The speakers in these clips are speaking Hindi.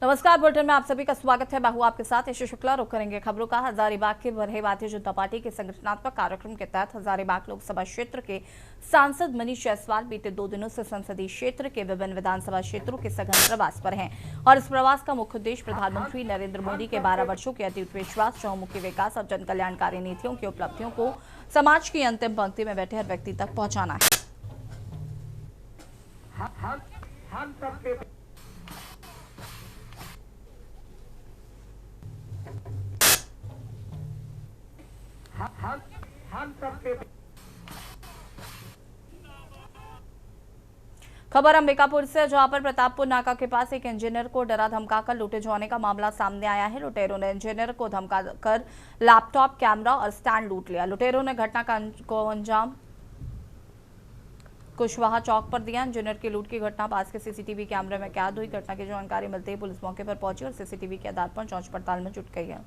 नमस्कार। बुलेटिन में आप सभी का स्वागत है। मैं हूं आपके साथ यशु शुक्ला। रुक करेंगे खबरों का। हजारीबाग के बरहे भारतीय जनता पार्टी के संगठनात्मक कार्यक्रम के तहत हजारीबाग लोकसभा क्षेत्र के सांसद मनीष जायसवाल बीते 2 दिनों से संसदीय क्षेत्र के विभिन्न विधानसभा क्षेत्रों के सघन प्रवास पर हैं और इस प्रवास का मुख्य उद्देश्य प्रधानमंत्री नरेंद्र मोदी के 12 वर्षों के अतीत विश्वास, चहुमुखी विकास और जन कल्याणकारी नीतियों की उपलब्धियों को समाज की अंतिम पंक्ति में बैठे हर व्यक्ति तक पहुंचाना है। खबर अंबिकापुर से, जहां पर प्रतापपुर नाका के पास एक इंजीनियर को डरा धमकाकर लूटे जाने का मामला सामने आया है। लुटेरों ने इंजीनियर को धमकाकर लैपटॉप, कैमरा और स्टैंड लूट लिया। लुटेरों ने घटना को अंजाम कुशवाहा चौक पर दिया। इंजीनियर की लूट की घटना पास के सीसीटीवी कैमरे में कैद हुई। घटना की जानकारी मिलते ही पुलिस मौके पर पहुंची और सीसीटीवी के आधार पर जांच पड़ताल में जुट गई है।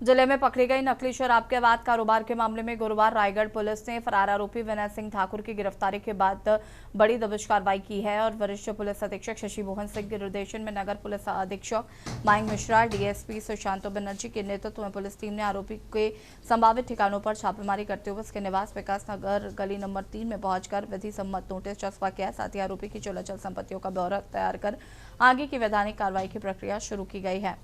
जिले में पकड़ी गई नकली शराब के अवैध कारोबार के मामले में गुरुवार रायगढ़ पुलिस ने फरार आरोपी विनय सिंह ठाकुर की गिरफ्तारी के बाद बड़ी दबिश कार्रवाई की है और वरिष्ठ पुलिस अधीक्षक शशि मोहन सिंह के निर्देशन में नगर पुलिस अधीक्षक मयंक मिश्रा, डीएसपी सुशांतो बनर्जी के नेतृत्व में पुलिस टीम ने आरोपी के संभावित ठिकानों पर छापेमारी करते हुए उसके निवास विकास नगर गली नंबर 3 में पहुंचकर विधि सम्मत नोटिस चस्पा किया। साथ ही आरोपी की चल संपत्तियों का ब्यौरा तैयार कर आगे की वैधानिक कार्रवाई की प्रक्रिया शुरू की गई है।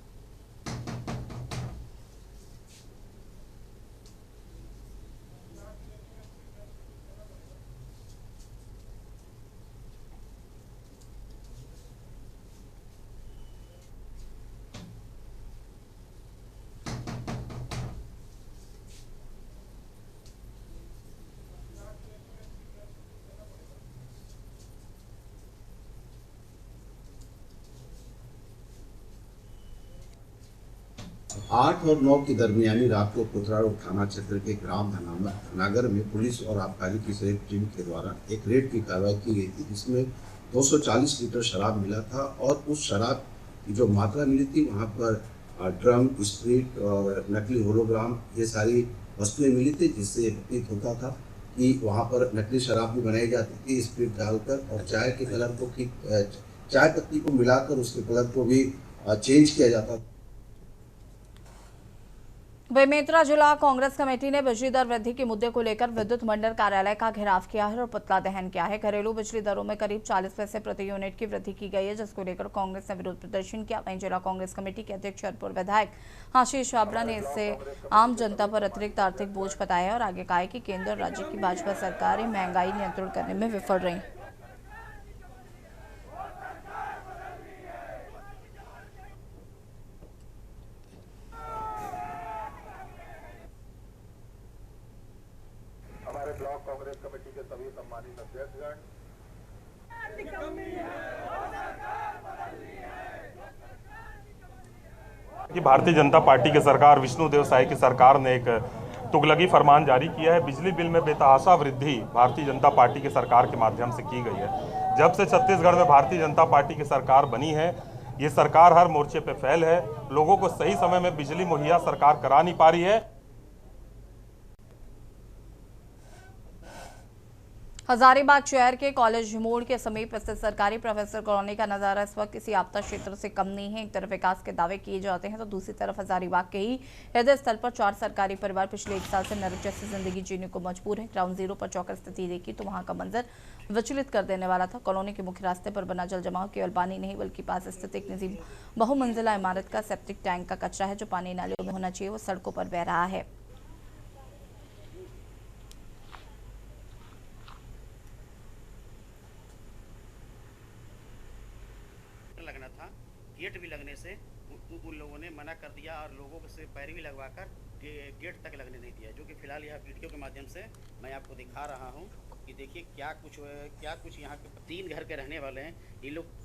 आठ और 9 की दरमियानी रात को कोतराड़ थाना क्षेत्र के ग्राम धनागर में पुलिस और आबकारी की संयुक्त टीम के द्वारा एक रेड की कार्रवाई की गई थी, जिसमें 240 लीटर शराब मिला था और उस शराब की जो मात्रा मिली थी वहां पर ड्रम, स्प्रिट और नकली होलोग्राम ये सारी वस्तुएं मिली थी, जिससे प्रतीत होता था कि वहां पर नकली शराब भी बनाई जाती थी स्प्रिट डालकर और चाय के कलर को चाय पत्ती को मिलाकर उसके कलर को भी चेंज किया जाता था। बेमेतरा जिला कांग्रेस कमेटी ने बिजली दर वृद्धि के मुद्दे को लेकर विद्युत मंडल कार्यालय का घेराव किया है और पुतला दहन किया है। घरेलू बिजली दरों में करीब 40 पैसे प्रति यूनिट की वृद्धि की गई है, जिसको लेकर कांग्रेस ने विरोध प्रदर्शन किया। वहीं जिला कांग्रेस कमेटी के अध्यक्ष और पूर्व विधायक आशीष छाबड़ा ने इससे आम जनता पर अतिरिक्त आर्थिक बोझ बताया और आगे कहा कि केंद्र और राज्य की भाजपा सरकारें महंगाई नियंत्रण करने में विफल रही। हमारे ब्लॉक कांग्रेस कमेटी के सभी सम्मानित अध्यक्षगण, कि भारतीय जनता पार्टी की सरकार, विष्णुदेव साय की सरकार ने एक तुगलकी फरमान जारी किया है। बिजली बिल में बेतहाशा वृद्धि भारतीय जनता पार्टी की सरकार के माध्यम से की गई है। जब से छत्तीसगढ़ में भारतीय जनता पार्टी की सरकार बनी है, ये सरकार हर मोर्चे पे फेल है। लोगों को सही समय में बिजली मुहैया सरकार करा नहीं पा रही है। हजारीबाग शहर के कॉलेज मोड़ के समीप स्थित सरकारी प्रोफेसर कॉलोनी का नजारा इस वक्त किसी आपदा क्षेत्र से कम नहीं है। एक तरफ विकास के दावे किए जाते हैं तो दूसरी तरफ हजारीबाग के ही हृदय स्थल पर 4 सरकारी परिवार पिछले 1 साल से नरक जैसी जिंदगी जीने को मजबूर है। ग्राउंड जीरो पर चौकर स्थिति देखी तो वहां का मंजर विचलित कर देने वाला था। कॉलोनी के मुख्य रास्ते पर बना जल जमाव केवल पानी नहीं बल्कि पास स्थित एक निजी बहुमंजिला इमारत का सेप्टिक टैंक का कचरा है जो पानी नालियों में होना चाहिए वो सड़कों पर बह रहा है। था। गेट भी लगने से उन लोगों ने मना कर दिया और लोगों से पैरवी लगवाकर गेट तक लगने नहीं दिया, जो कि फिलहाल यह वीडियो के माध्यम से मैं आपको दिखा रहा हूं कि देखिए क्या कुछ यहाँ के 3 घर के रहने वाले हैं ये लोग।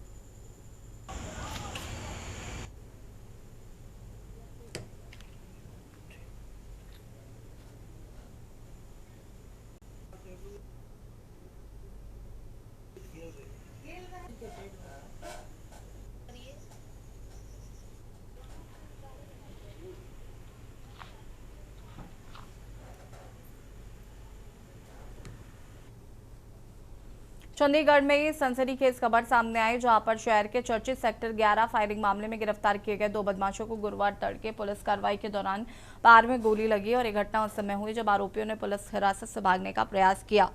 चंडीगढ़ में सनसनीखेज खबर सामने आई, जहां पर शहर के चर्चित सेक्टर 11 फायरिंग मामले में गिरफ्तार किए गए 2 बदमाशों को गुरुवार तड़के पुलिस कार्रवाई के दौरान पैर में गोली लगी और ये घटना उस समय हुई जब आरोपियों ने पुलिस हिरासत से भागने का प्रयास किया।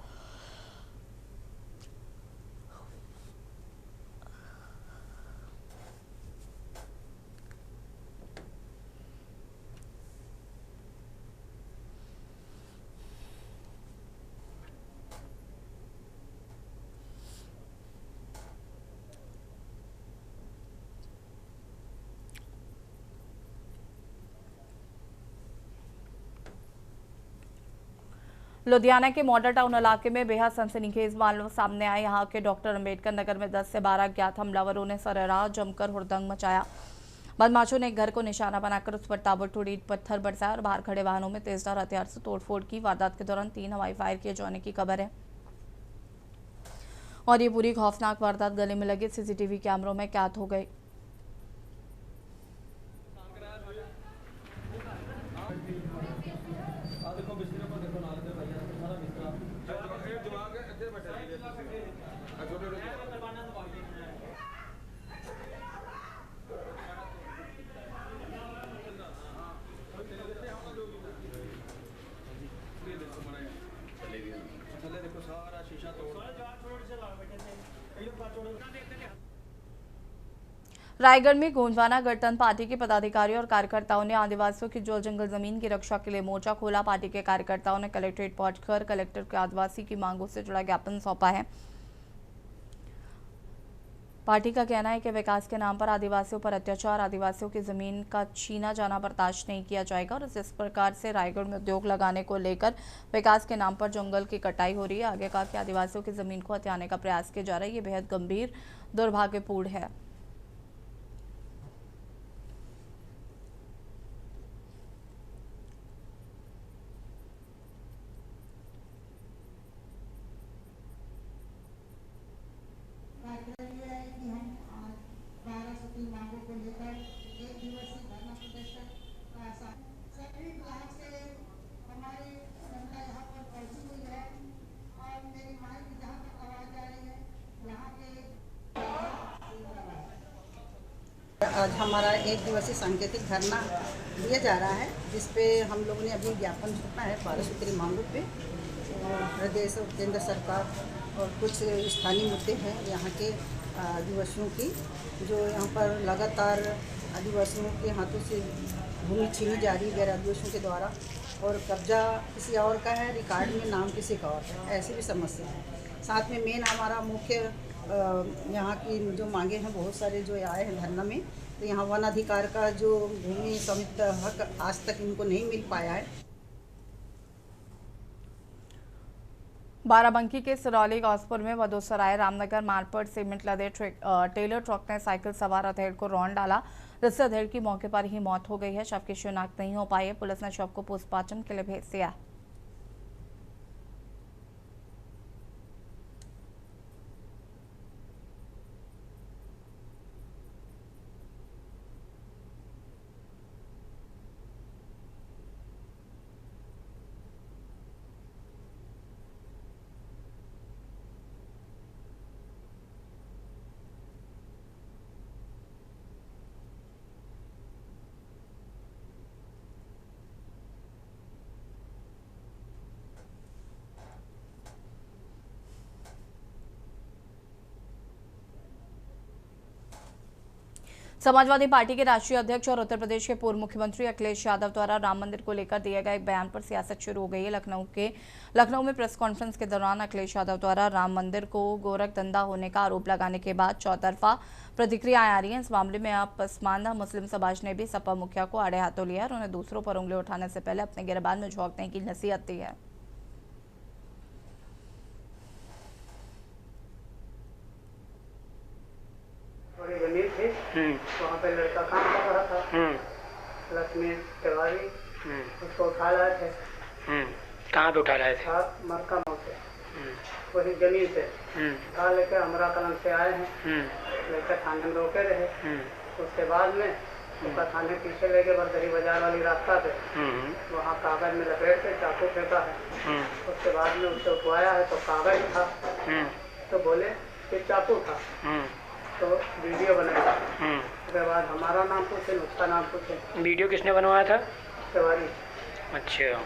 लुधियाना के मॉडल टाउन इलाके में बेहद सनसनीखेज मामले सामने आए। यहां के डॉक्टर अंबेडकर नगर में 10 से 12 अज्ञात हमलावरों ने सरेराह जमकर हुड़दंग मचाया। बदमाशों ने एक घर को निशाना बनाकर उस पर ताबड़तोड़ ईंट पत्थर बरसाया और बाहर खड़े वाहनों में तेजधार हथियार से तोड़फोड़ की। वारदात के दौरान 3 हवाई फायर किए जाने की खबर है और ये पूरी खौफनाक वारदात गले में लगे सीसीटीवी कैमरों में कैद हो गई। रायगढ़ में गोंडवाना गणतंत्र पार्टी के पदाधिकारियों और कार्यकर्ताओं ने आदिवासियों की जल जंगल जमीन की रक्षा के लिए मोर्चा खोला। पार्टी के कार्यकर्ताओं ने कलेक्ट्रेट पहुंचकर कलेक्टर को आदिवासी की मांगों से जुड़ा ज्ञापन सौंपा है। पार्टी का कहना है कि विकास के नाम पर आदिवासियों पर अत्याचार, आदिवासियों की जमीन का छीना जाना बर्दाश्त नहीं किया जाएगा और इस प्रकार से रायगढ़ में उद्योग लगाने को लेकर विकास के नाम पर जंगल की कटाई हो रही है। आगे कहा कि आदिवासियों की जमीन को हथियाने का प्रयास किया जा रहा है, ये बेहद गंभीर दुर्भाग्यपूर्ण है। आज हमारा 1 दिवसीय सांकेतिक धरना दिया जा रहा है, जिस पे हम लोगों ने अभी ज्ञापन सौंपा है 12 सूत्री मांगों पे। प्रदेश और केंद्र सरकार और कुछ स्थानीय मुद्दे हैं यहाँ के आदिवासियों की, जो यहाँ पर लगातार आदिवासियों के हाथों से भूमि छीनी जा रही है गैर आदिवासियों के द्वारा, और कब्जा किसी और का है, रिकॉर्ड में नाम किसी का और है, ऐसी भी समस्या है। साथ में मेन हमारा मुख्य यहाँ की जो मांगे हैं, बहुत सारे जो आए हैं धरना में, तो यहाँ वन अधिकार का जो भूमि स्वामित्व हक आज तक इनको नहीं मिल पाया है। बाराबंकी के सिरौली गौसपुर में वडोसराय रामनगर मार्ग पर सीमेंट लदे टेलर ट्रक ने साइकिल सवार अधेड़ को रौंद डाला, जिससे अधेड़ की मौके पर ही मौत हो गई है। शव की शिनाख्त नहीं हो पाई है। पुलिस ने शव को पोस्टमार्टम के लिए भेज दिया। समाजवादी पार्टी के राष्ट्रीय अध्यक्ष और उत्तर प्रदेश के पूर्व मुख्यमंत्री अखिलेश यादव द्वारा राम मंदिर को लेकर दिए गए एक बयान पर सियासत शुरू हो गई है। लखनऊ में प्रेस कॉन्फ्रेंस के दौरान अखिलेश यादव द्वारा राम मंदिर को गोरख धंधा होने का आरोप लगाने के बाद चौतरफा प्रतिक्रियाएं आ रही हैं। इस मामले में अब पसमानदा मुस्लिम समाज ने भी सपा मुखिया को आड़े हाथों लिया और उन्हें दूसरों पर उंगली उठाने से पहले अपने गिरबान में झोंकने की नसीहत दी है। थोड़ी जमीन थी, वहाँ पे लड़का काम कर रहा था, लक्ष्मी तिवारी उसको उठा लाए थे। कहाँ पे उठा लाए थे? मरका मऊ से, वही जमीन से उठा लेके अमरा कलम से आए हैं। लड़का थाने में रोके रहे, उसके बाद में उसका थाने पीछे लेके बरदरी बाजार वाली रास्ता पे वहाँ कागज में लपेट के चाकू फेंका है। उसके बाद में उससे उठवाया है तो कागज था, तो बोले कि चाकू था, तो वीडियो बनाया। उसके बाद हमारा नाम पूछे, उसका नाम पूछे। वीडियो किसने बनवाया था? तिवारी। अच्छा।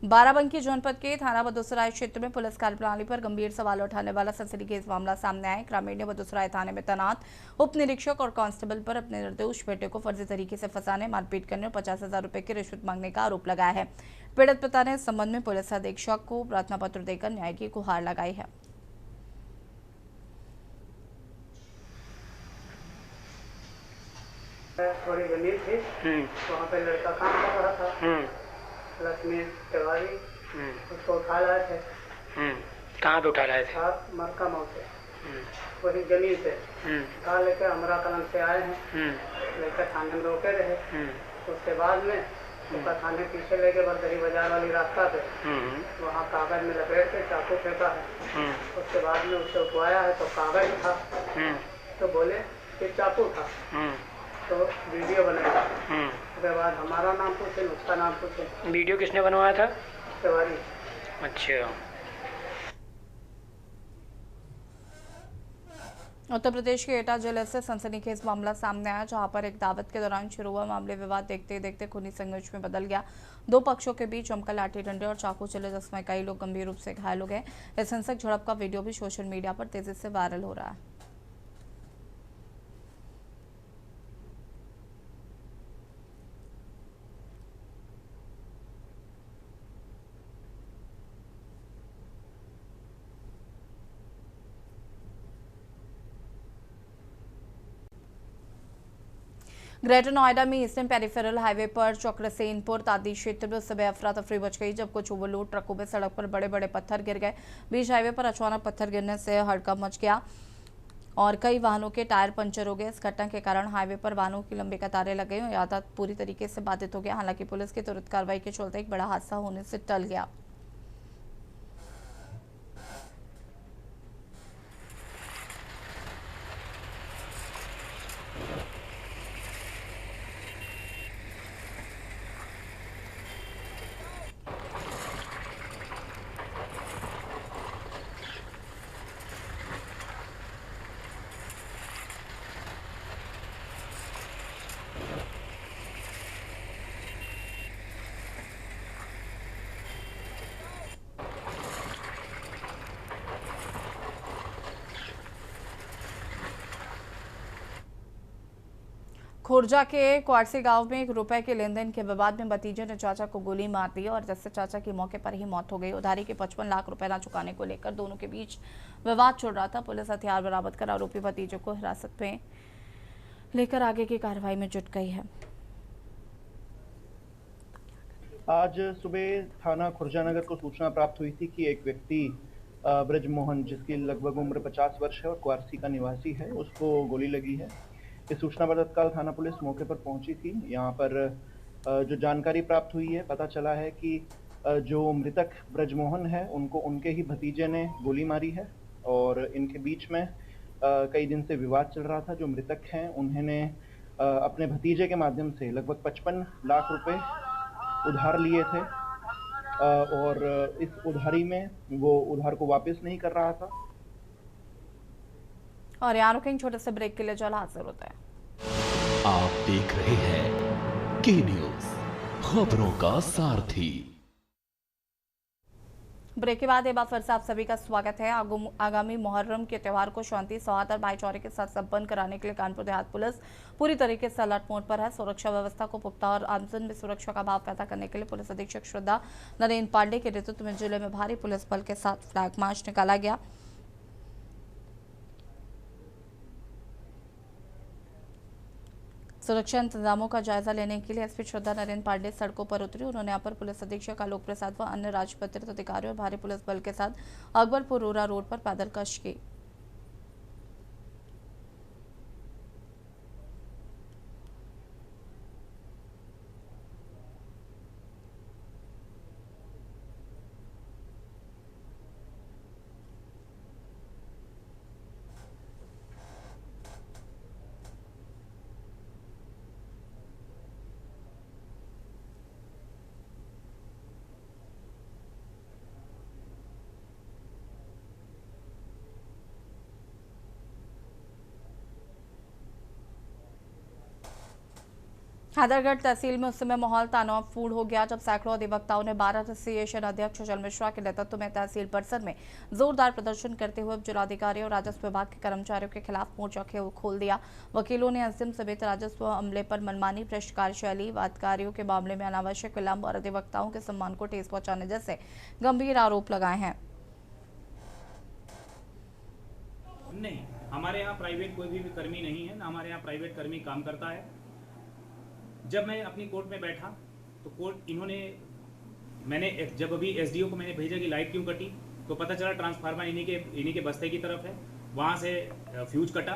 बाराबंकी जनपद के थाना बदूसराय क्षेत्र में पुलिस कार्यप्रणाली पर गंभीर सवाल उठाने वाला सनसनीखेज मामला सामने आया। ग्रामीण ने बदूसराय थाने में तैनात उप निरीक्षक और कांस्टेबल पर अपने निर्दोष बेटे को फर्जी तरीके से फंसाने, मारपीट करने और 50,000 रुपए की रिश्वत मांगने का आरोप लगाया है। पीड़ित पिता ने इस संबंध में पुलिस अधीक्षक को प्रार्थना पत्र देकर न्याय की गुहार लगाई है। थोड़ी जमीन थी, वहाँ पे लड़का काम कर रहा था, लक्ष्मी तिवारी उसको उठा लाए थे। कहाँ पे उठा लाए थे? मरका मऊ से, वही जमीन से उठा लेके अमरा कलम से आए हैं। लड़का थाने में रोके रहे, उसके बाद में उसका थाने पीछे लेके बरदरी बाजार वाली रास्ता पे वहाँ कागज में लपेट के चाकू फेंका है। उसके बाद में उससे उठवाया है तो कागज था, तो बोले कि चाकू था, तो वीडियो बनाया। उसके बाद हमारा नाम पूछे, उसका नाम पूछे। वीडियो किसने बनवाया था? तिवारी। अच्छा। उत्तर प्रदेश के एटा जिले से सनसनीखेज मामला सामने आया, जहां पर एक दावत के दौरान शुरू हुआ मामले विवाद देखते देखते खूनी संघर्ष में बदल गया। दो पक्षों के बीच जमकर लाठी डंडे और चाकू चले, जिसमें कई लोग गंभीर रूप से घायल हो गए। इस हिंसक झड़प का वीडियो भी सोशल मीडिया पर तेजी से वायरल हो रहा है। ग्रेटर नोएडा में ईस्टर्न पेरिफेरल हाईवे पर चक्रसेनपुर तादी क्षेत्र में सुबह अफरा तफरी मच गई, जब कुछ ओवरलोड ट्रकों में सड़क पर बड़े बड़े पत्थर गिर गए। बीच हाईवे पर अचानक पत्थर गिरने से हड़कंप मच गया और कई वाहनों के टायर पंचर हो गए। इस घटना के कारण हाईवे पर वाहनों की लंबी कतारें लग गई और यातायात पूरी तरीके से बाधित हो गया। हालांकि पुलिस की त्वरित कार्रवाई के चलते एक बड़ा हादसा होने से टल गया। खुर्जा के क्वारसी गांव में ₹1 के लेन देन के विवाद में भतीजे ने चाचा को गोली मार दी और जिससे चाचा की मौके पर ही मौत हो गई। उधारी के 55 लाख रुपए न चुकाने को लेकर दोनों के बीच विवाद चल रहा था। पुलिस हथियार बरामद कर आरोपी भतीजे को हिरासत में लेकर आगे की कार्रवाई में जुट गई है। आज सुबह थाना खुर्जानगर को सूचना प्राप्त हुई थी कि एक व्यक्ति ब्रजमोहन, जिसकी लगभग उम्र 50 वर्ष है और क्वारसी का निवासी है, उसको गोली लगी है। इस सूचना पर तत्काल थाना पुलिस मौके पर पहुंची थी। यहाँ पर जो जानकारी प्राप्त हुई है, पता चला है कि जो मृतक ब्रजमोहन है उनको उनके ही भतीजे ने गोली मारी है और इनके बीच में कई दिन से विवाद चल रहा था। जो मृतक हैं उन्होंने अपने भतीजे के माध्यम से लगभग 55 लाख रुपए उधार लिए थे और इस उधारी में वो उधार को वापस नहीं कर रहा था। और यहाँ रुकेंगे छोटे से ब्रेक के लिए, जो हाजिर होता है। आप देख रहे हैं के न्यूज, खबरों का सारथी। ब्रेक के बाद एक बार फिर से आप सभी का स्वागत है। आगामी मुहर्रम के त्यौहार को शांति, सौहार्द और भाईचारे के साथ संपन्न कराने के लिए कानपुर देहात पुलिस पूरी तरीके से अलर्ट मोड पर है। सुरक्षा व्यवस्था को पुख्ता और आमजन में सुरक्षा का भाव पैदा करने के लिए पुलिस अधीक्षक श्रद्धा नरेंद्र पांडे के नेतृत्व में जिले में भारी पुलिस बल के साथ फ्लैग मार्च निकाला गया। सुरक्षा इंतजामों का जायजा लेने के लिए एसपी श्रद्धा नरेंद्र पांडे सड़कों पर उतरी। उन्होंने अपर पुलिस अधीक्षक आलोक प्रसाद व अन्य राजपत्रित अधिकारियों और भारी पुलिस बल के साथ अकबरपुर रोरा रोड पर पैदल गश्त की। हैदरगढ़ तहसील में उस समय माहौल तनावपूर्ण हो गया जब सैकड़ों अधिवक्ताओं ने बार एसोसिएशन अध्यक्ष अचल मिश्रा के नेतृत्व में तहसील परिसर में जोरदार प्रदर्शन करते हुए जिलाधिकारी और राजस्व विभाग के कर्मचारियों के खिलाफ मोर्चा खोल दिया। वकीलों ने अंतिम समेत राजस्व अमले पर मनमानी, भ्रष्ट कार्यशैली, वादकारियों के मामले में अनावश्यक विलंब और अधिवक्ताओं के सम्मान को ठेस पहुंचाने जैसे गंभीर आरोप लगाए हैं। नहीं, हमारे यहाँ प्राइवेट कोई भी कर्मी नहीं है, ना हमारे यहाँ प्राइवेट कर्मी काम करता है। जब मैं अपनी कोर्ट में बैठा तो मैंने जब अभी एसडीओ को मैंने भेजा कि लाइट क्यों कटी, तो पता चला ट्रांसफार्मर इन्हीं के बस्ते की तरफ है। वहाँ से फ्यूज कटा।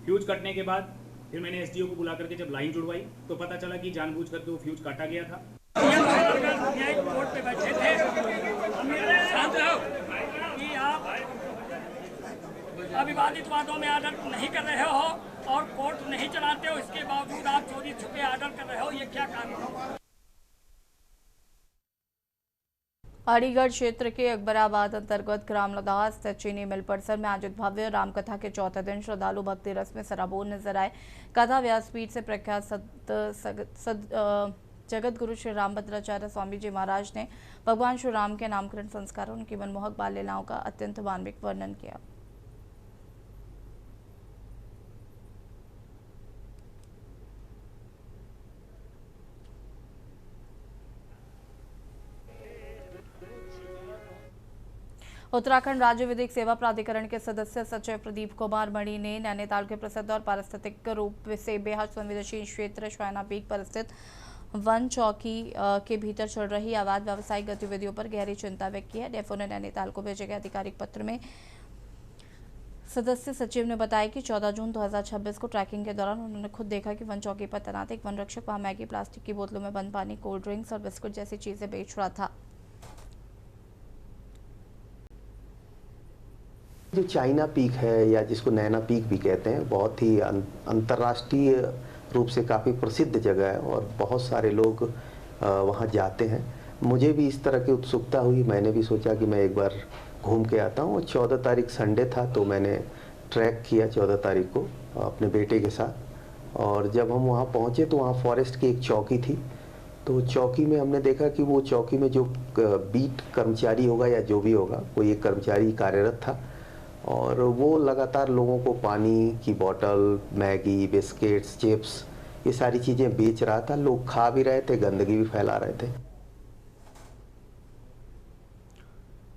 फ्यूज कटने के बाद फिर मैंने एसडीओ को बुला करके जब लाइन जुड़वाई तो पता चला कि जानबूझ करके वो फ्यूज काटा गया था। कोर्ट पे बैठे थे, शांत रहो कि आप अविवादित वादों में आर्डर नहीं कर रहे हो और कोर्ट नहीं चलाते हो, इसके बावजूद आप चोरी छुपे आर्डर कर रहे हो, ये क्या कानून है? अलीगढ़ क्षेत्र के अकबराबाद अंतर्गत ग्राम लदाह स्थित चीनी मिल परिसर में आयोजित भव्य रामकथा के चौथे दिन श्रद्धालु भक्ति रस में सराबोर नजर आए। कथा व्यासपीठ से प्रख्यात जगत गुरु श्री रामभद्राचार्य स्वामी जी महाराज ने भगवान श्री राम के नामकरण संस्कार और उनकी मनमोहक बाल लीलाओं का अत्यंत मार्मिक वर्णन किया। उत्तराखंड राज्य विधिक सेवा प्राधिकरण के सदस्य सचिव प्रदीप कुमार मणि ने नैनीताल के प्रसिद्ध और पारिस्थितिक रूप से बेहद संवेदनशील क्षेत्र शोयना पीक पर स्थित वन चौकी के भीतर चल रही अवैध व्यावसायिक गतिविधियों पर गहरी चिंता व्यक्त की है। डेफो ने नैनीताल को भेजे गए आधिकारिक पत्र में सदस्य सचिव ने बताया कि 14 जून 2026 को ट्रैकिंग के दौरान उन्होंने खुद देखा कि वन चौकी पर तैनात एक वन रक्षक वहां मैगी, प्लास्टिक की बोतलों में बंद पानी, कोल्ड ड्रिंक्स और बिस्कुट जैसी चीजें बेच रहा था। जो चाइना पीक है या जिसको नैना पीक भी कहते हैं, बहुत ही अंतर्राष्ट्रीय रूप से काफ़ी प्रसिद्ध जगह है और बहुत सारे लोग वहाँ जाते हैं। मुझे भी इस तरह की उत्सुकता हुई, मैंने भी सोचा कि मैं एक बार घूम के आता हूँ। 14 तारीख संडे था तो मैंने ट्रैक किया 14 तारीख को अपने बेटे के साथ, और जब हम वहाँ पहुँचे तो वहाँ फॉरेस्ट की एक चौकी थी। तो चौकी में हमने देखा कि वो चौकी में जो बीट कर्मचारी होगा या जो भी होगा, कोई एक कर्मचारी कार्यरत था और वो लगातार लोगों को पानी की बोतल, मैगी, बिस्किट्स, चिप्स, ये सारी चीज़ें बेच रहा था। लोग खा भी रहे थे, गंदगी भी फैला रहे थे।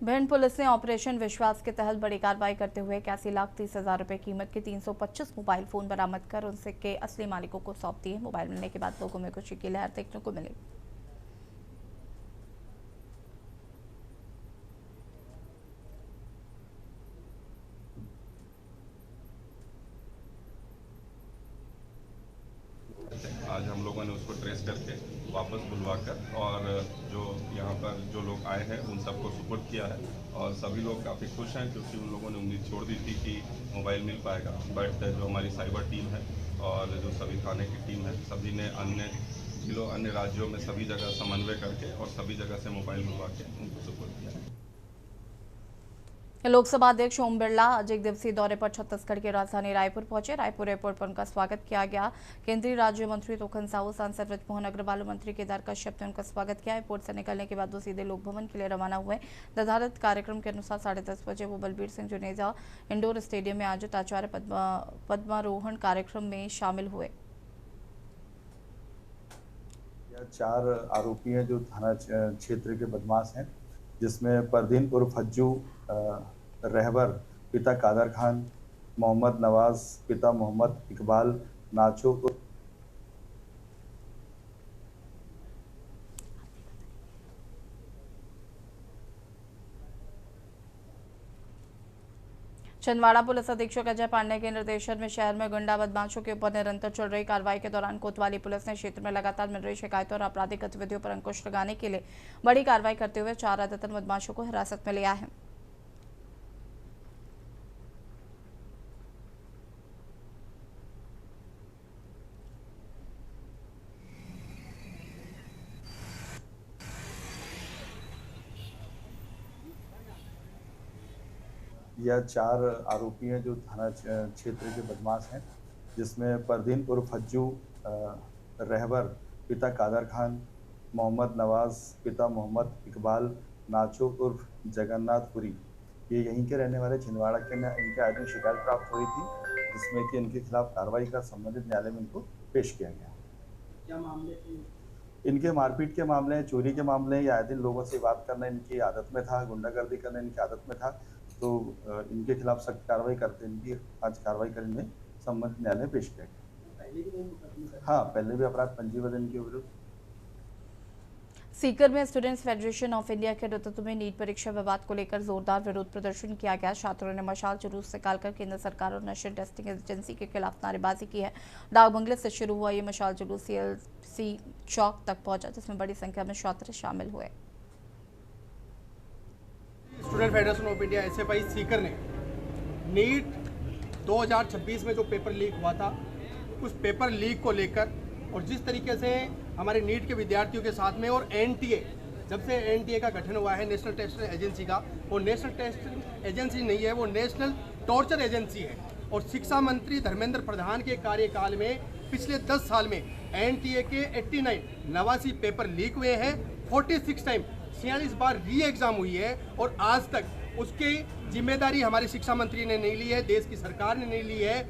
भिंड पुलिस ने ऑपरेशन विश्वास के तहत बड़ी कार्रवाई करते हुए 81,30,000 रुपए कीमत के 325 मोबाइल फोन बरामद कर उनके असली मालिकों को सौंप दिए। मोबाइल मिलने के बाद लोगों में खुशी की लहर देखने को मिली। उसको ट्रेस करके वापस बुलवा कर और जो यहाँ पर जो लोग आए हैं उन सबको सुपुर्द किया है और सभी लोग काफ़ी खुश हैं क्योंकि उन लोगों ने उम्मीद छोड़ दी थी कि मोबाइल मिल पाएगा। बट जो हमारी साइबर टीम है और जो सभी थाने की टीम है, सभी ने अन्य जिलों अन्य राज्यों में सभी जगह समन्वय करके और सभी जगह से मोबाइल बुलवा के उनको सुपुर्द किया है। लोकसभा अध्यक्ष ओम बिरला आज एक दिवसीय दौरे पर छत्तीसगढ़ की राजधानी रायपुर पहुंचे। रायपुर एयरपोर्ट पर उनका स्वागत किया गया। केंद्रीय राज्य मंत्री तोखन साहू, सांसद ब्रजमोहन अग्रवाल, मंत्री केदार कश्यप ने उनका स्वागत किया। एयरपोर्ट से निकलने के बाद वो सीधे लोक भवन के लिए रवाना हुए। निर्धारित कार्यक्रम के अनुसार 10:30 बजे वो बलबीर सिंह जुनेजा इंडोर स्टेडियम में आयोजित आचार्य पद्मारोहण कार्यक्रम में शामिल हुए। 4 आरोपी हैं जो थाना क्षेत्र के बदमाश हैं, जिसमें परदीन उर्फ हज्जू रहबर पिता कादर खान, मोहम्मद नवाज पिता मोहम्मद इकबाल, नाचो छिंदवाड़ा पुलिस अधीक्षक अजय पांडे के निर्देशन में शहर में गुंडा बदमाशों के ऊपर निरंतर चल रही कार्रवाई के दौरान कोतवाली पुलिस ने क्षेत्र में लगातार मिल रही शिकायतों और आपराधिक गतिविधियों पर अंकुश लगाने के लिए बड़ी कार्रवाई करते हुए 4 आदतन बदमाशों को हिरासत में लिया है। यह 4 आरोपी हैं जो थाना क्षेत्र के बदमाश हैं, जिसमें परदीन उर्फ हज्जू रहबर पिता कादर खान, मोहम्मद नवाज पिता मोहम्मद इकबाल, नाचो उर्फ जगन्नाथपुरी, ये यहीं के रहने वाले छिंदवाड़ा के इनके आगे शिकायत प्राप्त हुई थी, जिसमें कि इनके खिलाफ कार्रवाई का संबंधित न्यायालय में इनको पेश किया गया। क्या मामले थे? इनके मारपीट के मामले हैं, चोरी के मामले हैं, या आए दिन लोगों से बात करना इनकी आदत में था, गुंडागर्दी करना इनकी आदत में था, तो इनके खिलाफ सख्त कार्रवाई करते इनकी आज कार्रवाई कर इन्हें संबंधित न्यायालय पेश किया गया। हाँ, पहले भी अपराध पंजीबद्ध इनके विरुद्ध। सीकर में स्टूडेंट्स फेडरेशन ऑफ इंडिया के नेतृत्व में नीट परीक्षा विवाद को लेकर जोरदार विरोध प्रदर्शन किया गया। छात्रों ने मशाल जुलूस निकालकर केंद्र सरकार और नेशनल टेस्टिंग एजेंसी के खिलाफ नारेबाजी की है। डाक बंगले से शुरू हुआ ये मशाल जुलूस CLC चौक तक पहुंचा, जिसमें बड़ी संख्या में छात्र शामिल हुए। Student federation of India SFI Sikar ने नीट 2026 में जो पेपर लीक हुआ था, उस पेपर लीक को लेकर और जिस तरीके से हमारे नीट के विद्यार्थियों के साथ में और NTA, जब से NTA का गठन हुआ है नेशनल टेस्टिंग एजेंसी का, वो नेशनल टेस्टिंग एजेंसी नहीं है, वो नेशनल टॉर्चर एजेंसी है। और शिक्षा मंत्री धर्मेंद्र प्रधान के कार्यकाल में पिछले 10 साल में NTA के 89 पेपर लीक हुए हैं। 46 टाइम 46 बार री एग्जाम हुई है और आज तक उसकी जिम्मेदारी हमारे शिक्षा मंत्री ने नहीं ली है, देश की सरकार ने नहीं ली है।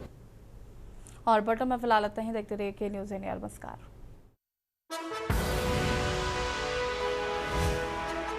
और बटन में फिलहाल इतना ही। देखते रहिए के न्यूज़ इंडिया। नमस्कार।